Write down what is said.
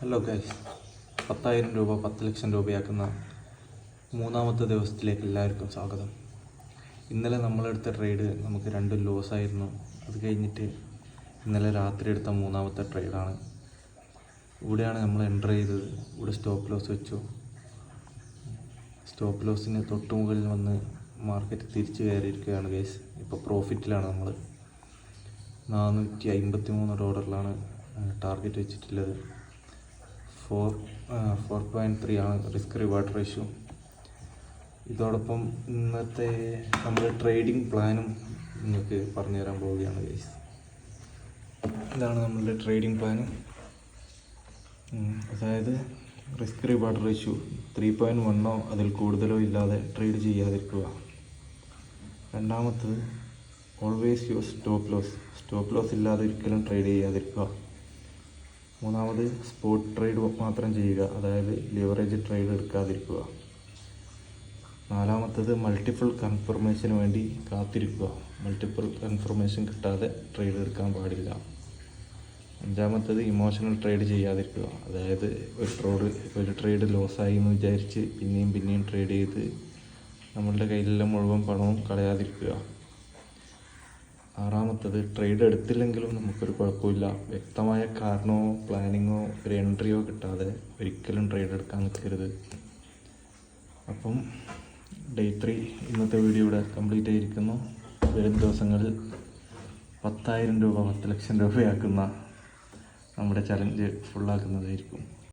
Hello guys, 10,000 രൂപ 10 ലക്ഷം രൂപയാക്കുന്ന മൂന്നാമത്തെ ദിവസത്തിലേക്ക് എല്ലാവർക്കും സ്വാഗതം. ഇന്നലെ നമ്മളെടുത്ത ട്രേഡ് നമുക്ക് രണ്ടും ലോസായിരുന്നു. അത് കഴിഞ്ഞിട്ട് ഇന്നലെ രാത്രി എടുത്ത മൂന്നാമത്തെ ട്രേഡാണ്. ഇവിടെയാണ് നമ്മൾ എൻ്റർ ചെയ്തത്. ഇവിടെ സ്റ്റോപ്പ് ലോസ് വെച്ചു. സ്റ്റോപ്പ് ലോസിന് തൊട്ട് മുകളിൽ വന്ന് മാർക്കറ്റ് തിരിച്ച് കയറിയിരിക്കുകയാണ് ഗൈസ്. ഇപ്പോൾ പ്രോഫിറ്റിലാണ് നമ്മൾ. $453 ടാർഗറ്റ് വെച്ചിട്ടുള്ളത്. 4.3 ആണ് റിസ്ക് റിവാർഡ് റേഷ്യോ. ഇതോടൊപ്പം ഇന്നത്തെ നമ്മുടെ ട്രേഡിംഗ് പ്ലാനും നിങ്ങൾക്ക് പറഞ്ഞു തരാൻ പോവുകയാണ് ഗൈസ്. ഇതാണ് നമ്മളുടെ ട്രേഡിംഗ് പ്ലാൻ. അതായത് റിസ്ക് റിവാർഡ് റേഷ്യോ 3.1 അതിൽ കൂടുതലോ ഇല്ലാതെ ട്രേഡ് ചെയ്യാതിരിക്കുക. രണ്ടാമത്തത് ഓൾവേസ് യൂസ് സ്റ്റോപ്പ് ലോസ് ഇല്ലാതെ ഒരിക്കലും ട്രേഡ് ചെയ്യാതിരിക്കുക. മൂന്നാമത് സ്പോട്ട് ട്രേഡ് മാത്രം ചെയ്യുക, അതായത് ലിവറേജ് ട്രേഡ് എടുക്കാതിരിക്കുക. നാലാമത്തത് മൾട്ടിപ്പിൾ കൺഫർമേഷന് വേണ്ടി കാത്തിരിക്കുക. മൾട്ടിപ്പിൾ കൺഫർമേഷൻ കിട്ടാതെ ട്രേഡ് എടുക്കാൻ പാടില്ല. അഞ്ചാമത്തത് ഇമോഷണൽ ട്രേഡ് ചെയ്യാതിരിക്കുക, അതായത് ഒരു ട്രേഡ് ലോസായി എന്ന് വിചാരിച്ച് പിന്നെയും ട്രേഡ് ചെയ്ത് നമ്മളുടെ കയ്യിലുള്ള മുഴുവൻ പണവും കളയാതിരിക്കുക. ആറാമത്തത് ട്രേഡ് എടുത്തില്ലെങ്കിലും നമുക്കൊരു കുഴപ്പമില്ല. വ്യക്തമായ കാരണമോ പ്ലാനിങ്ങോ ഒരു എൻട്രിയോ കിട്ടാതെ ഒരിക്കലും ട്രേഡ് എടുക്കാൻ നിൽക്കരുത്. അപ്പം ഡേ 3 ഇന്നത്തെ വീഡിയോ ഇവിടെ കംപ്ലീറ്റ് ആയിരിക്കുന്നു. വരും ദിവസങ്ങളിൽ 10,000 രൂപ 10 ലക്ഷം രൂപയാക്കുന്ന നമ്മുടെ ചലഞ്ച് ഫുള്ളാക്കുന്നതായിരിക്കും.